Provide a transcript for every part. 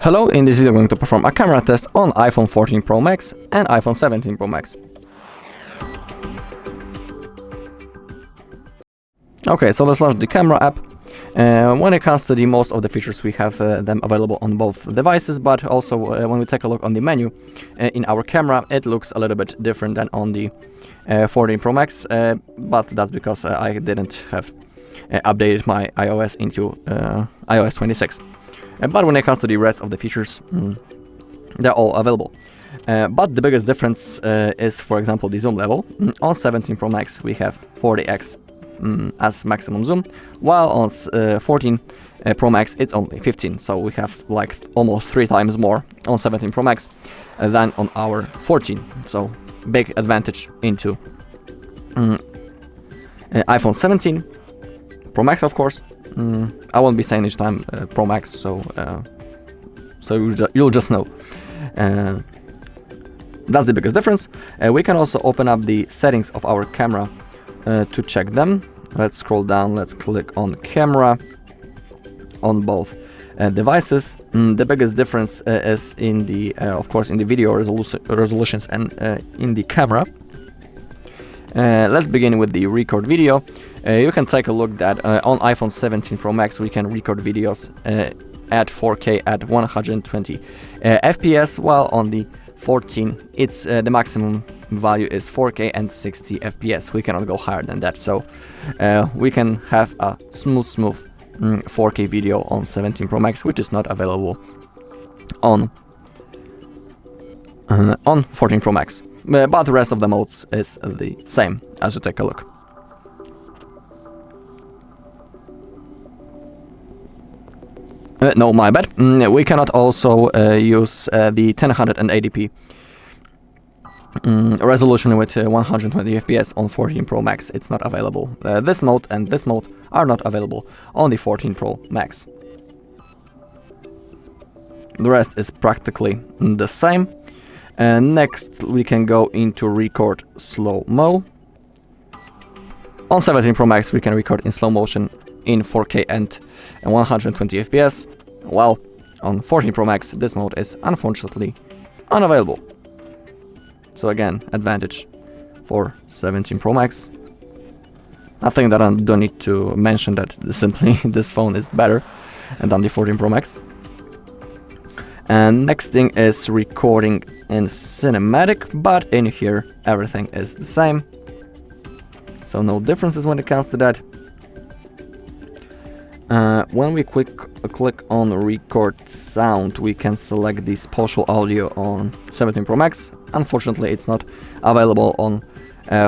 Hello, in this video I'm going to perform a camera test on iPhone 14 Pro Max and iPhone 17 Pro Max. Okay, so let's launch the camera app. When it comes to most of the features, we have them available on both devices, but also when we take a look on the menu in our camera, it looks a little bit different than on the 14 Pro Max, but that's because I didn't have updated my iOS into iOS 26. But when it comes to the rest of the features, they're all available. But the biggest difference is, for example, the zoom level. On 17 Pro Max we have 40x as maximum zoom, while on 14 Pro Max it's only 15, so we have like almost 3 times more on 17 Pro Max than on our 14, so big advantage into iPhone 17 Pro Max, of course. I won't be saying each time Pro Max, so you'll just know. That's the biggest difference. We can also open up the settings of our camera to check them. Let's scroll down, let's click on camera on both devices. The biggest difference is in the, of course, in the video resolutions and in the camera. Let's begin with the record video. You can take a look that on iPhone 17 Pro Max we can record videos at 4K at 120 FPS, while on the 14 it's the maximum value is 4K and 60 FPS. We cannot go higher than that, so we can have a smooth 4K video on 17 Pro Max, which is not available on 14 Pro Max. But the rest of the modes is the same, as you take a look. No, my bad. We cannot also use the 1080p resolution with 120 FPS on 14 Pro Max. It's not available. This mode and this mode are not available on the 14 Pro Max. The rest is practically the same. Next we can go into record slow-mo. On 17 Pro Max we can record in slow motion in 4K and 120 FPS, while on 14 Pro Max this mode is unfortunately unavailable. So again, advantage for 17 Pro Max. I think that I don't need to mention that simply this phone is better than the 14 Pro Max. And next thing is recording in cinematic, but in here everything is the same, so no differences when it comes to that. When we click on record sound, we can select the spatial audio on 17 Pro Max. Unfortunately it's not available on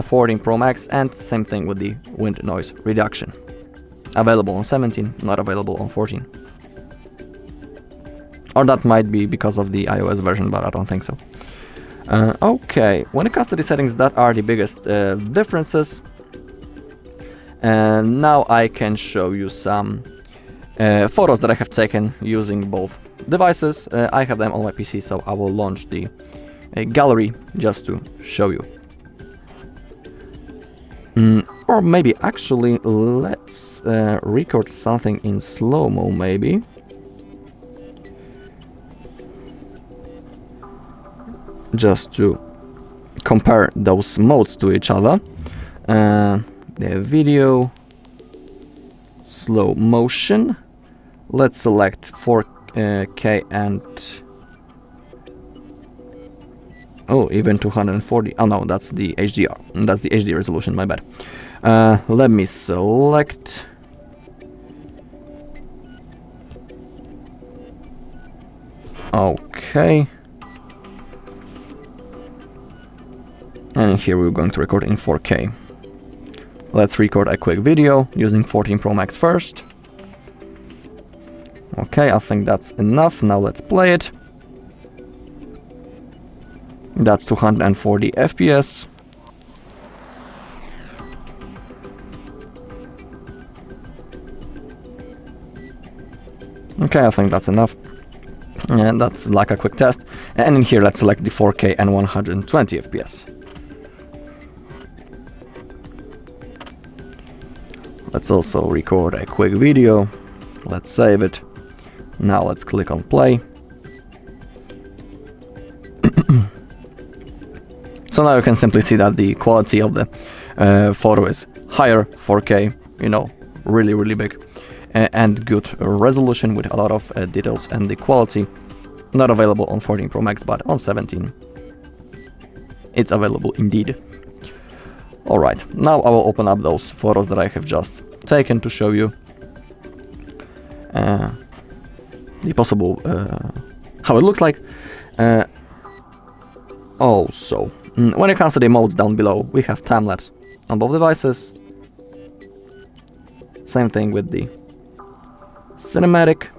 14 Pro Max, and same thing with the wind noise reduction. Available on 17, not available on 14. Or that might be because of the iOS version, but I don't think so. Okay, when it comes to the settings, that are the biggest differences. And now I can show you some photos that I have taken using both devices. I have them on my PC, so I will launch the gallery just to show you. Or maybe actually let's record something in slow-mo maybe. Just to compare those modes to each other. The video, slow motion. Let's select 4K and even 240. Oh no, that's the HDR. That's the HD resolution. My bad. Let me select. Okay. And here we're going to record in 4K. Let's record a quick video using 14 Pro Max first. Okay, I think that's enough. Now let's play it. That's 240 FPS. Okay, I think that's enough. And that's like a quick test. And in here let's select the 4K and 120 FPS. Let's also record a quick video. Let's save it. Now let's click on play. So now you can simply see that the quality of the photo is higher, 4K, you know, really big, and good resolution with a lot of details, and the quality not available on 14 Pro Max, but on 17 it's available indeed. Alright, now I will open up those photos that I have just taken to show you the possible how it looks like. Also, when it comes to the modes down below, we have time-lapse on both devices. Same thing with the cinematic.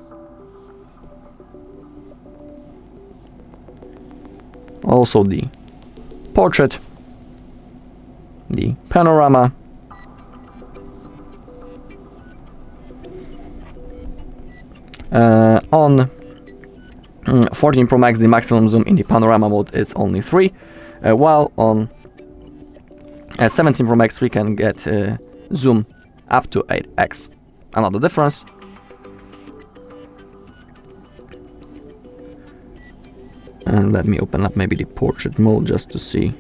Also the portrait, the panorama, on 14 Pro Max the maximum zoom in the panorama mode is only 3, while on 17 Pro Max we can get zoom up to 8x. Another difference. And let me open up maybe the portrait mode just to see,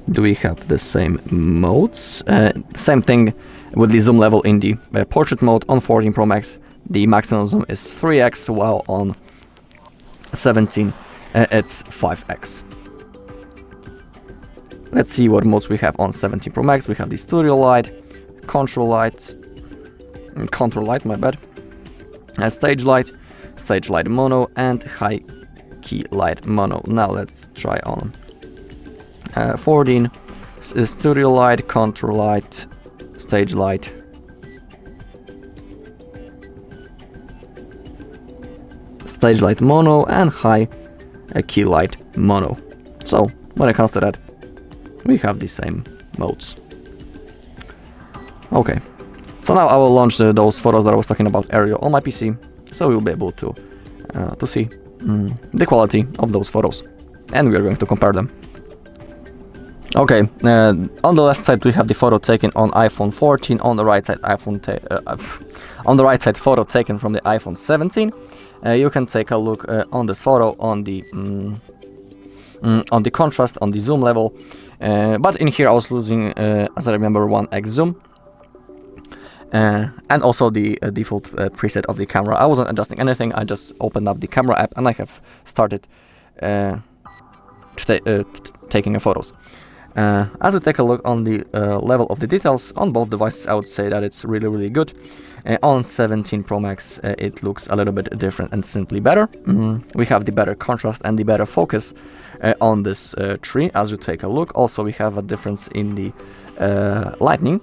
do we have the same modes? Same thing with the zoom level in the portrait mode. On 14 Pro Max the maximum zoom is 3x, while on 17 it's 5x. Let's see what modes we have on 17 Pro Max. We have the studio light, contour light, my bad, stage light mono, and high key light mono. Now let's try on 14, studio light, contour light, stage light, mono, and high key light mono. So when it comes to that, we have the same modes. Okay, so now I will launch those photos that I was talking about earlier on my PC, so you'll be able to see the quality of those photos, and we are going to compare them. Okay, on the left side we have the photo taken on iPhone 14. On the right side, photo taken from the iPhone 17. You can take a look on this photo on the contrast, on the zoom level. But in here I was losing, as I remember, 1x zoom. And also the default preset of the camera. I wasn't adjusting anything, I just opened up the camera app and I have started taking photos. As we take a look on the level of the details on both devices, I would say that it's really good. On 17 Pro Max it looks a little bit different and simply better. We have the better contrast and the better focus on this tree as you take a look. Also we have a difference in the lighting.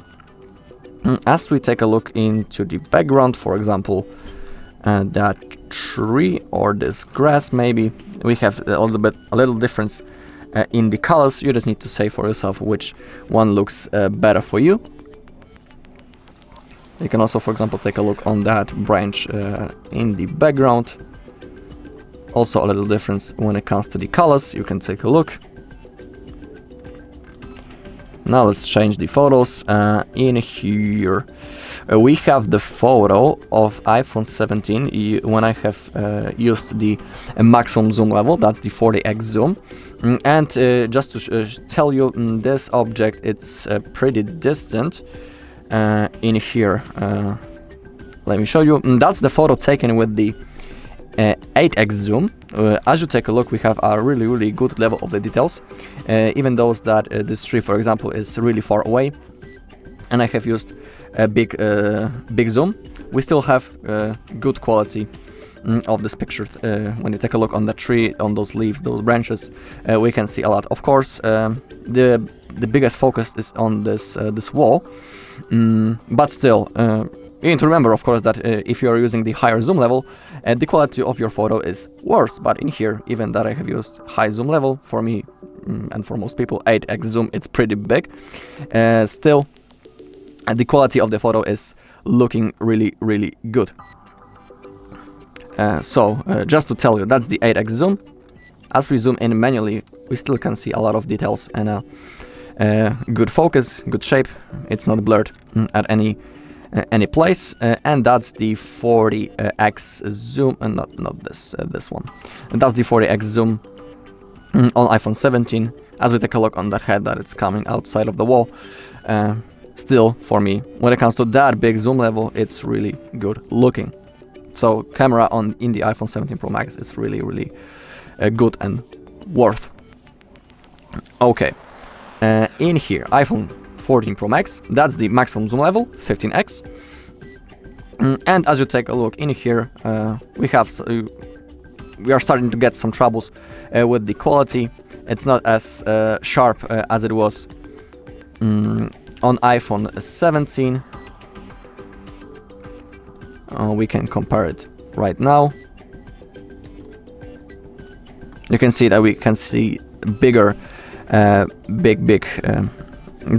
As we take a look into the background, for example, that tree or this grass maybe, we have a little difference in the colors. You just need to say for yourself which one looks better for you. You can also, for example, take a look on that branch in the background. Also a little difference when it comes to the colors. You can take a look. Now let's change the photos. In here we have the photo of iPhone 17 when I have used the maximum zoom level, that's the 40x zoom. And just to tell you, this object, it's pretty distant in here. Let me show you. That's the photo taken with the 8x zoom. As you take a look, we have a really good level of the details, even though that this tree, for example, is really far away and I have used a big zoom. We still have good quality of this picture. When you take a look on the tree, on those leaves, those branches, we can see a lot. Of course, the biggest focus is on this wall, but still you need to remember, of course, that if you are using the higher zoom level, the quality of your photo is worse. But in here, even that I have used high zoom level, for me and for most people 8x zoom, it's pretty big, still the quality of the photo is looking really good. So just to tell you, that's the 8x zoom. As we zoom in manually, we still can see a lot of details and good focus, good shape. It's not blurred at any place, and that's the 40x zoom, and not this one. And that's the 40x zoom on iPhone 17 as we take a look on that head that it's coming outside of the wall. Still, for me, when it comes to that big zoom level, it's really good looking. So camera in the iPhone 17 Pro Max is really, really good and worth. Okay, in here, iPhone 14 Pro Max, that's the maximum zoom level, 15x. And as you take a look in here, we are starting to get some troubles with the quality. It's not as sharp as it was on iPhone 17. We can compare it right now. You can see that we can see bigger, big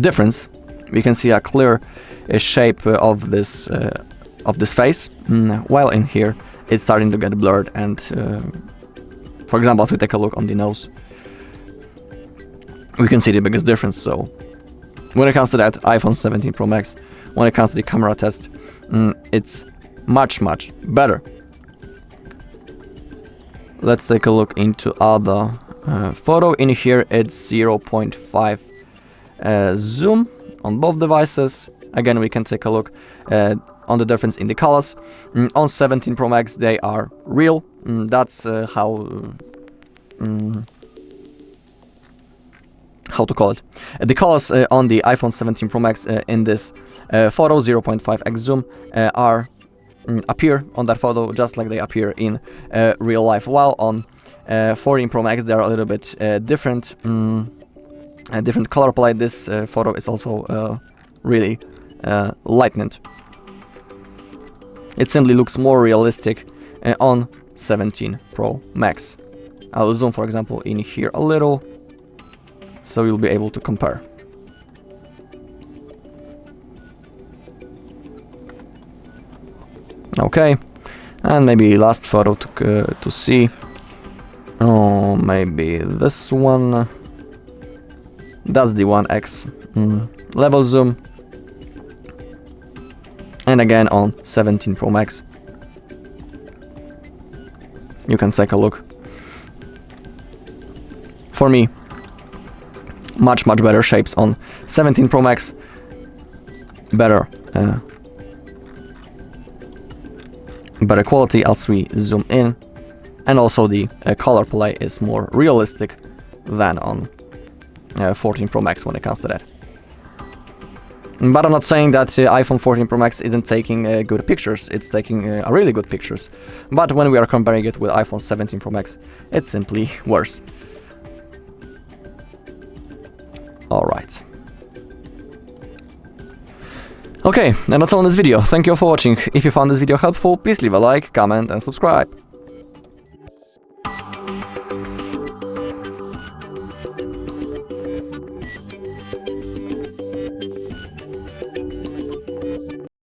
difference. We can see a clear shape of this face, while in here it's starting to get blurred. And for example, as we take a look on the nose, we can see the biggest difference. So when it comes to that iPhone 17 Pro Max, when it comes to the camera test, it's much better. Let's take a look into other photo. In here it's 0.5 zoom on both devices. Again, we can take a look on the difference in the colors. On 17 Pro Max they are real. That's how to call it. The colors on the iPhone 17 Pro Max in this photo, 0.5x zoom, appear on that photo just like they appear in real life, while on 14 Pro Max they are a little bit different. A different color palette. This photo is also really lightened. It simply looks more realistic on 17 Pro Max. I'll zoom, for example, in here a little, so you'll be able to compare. Okay, and maybe last photo to see. Oh, maybe this one. That's the 1x level zoom. And again on 17 Pro Max, you can take a look. For me, much better shapes on 17 Pro Max. Better quality as we zoom in, and also the color palette is more realistic than on 14 Pro Max when it comes to that. But I'm not saying that iPhone 14 Pro Max isn't taking good pictures. It's taking really good pictures. But when we are comparing it with iPhone 17 Pro Max, it's simply worse. Alright. Okay, and that's all in this video. Thank you for watching. If you found this video helpful, please leave a like, comment and subscribe.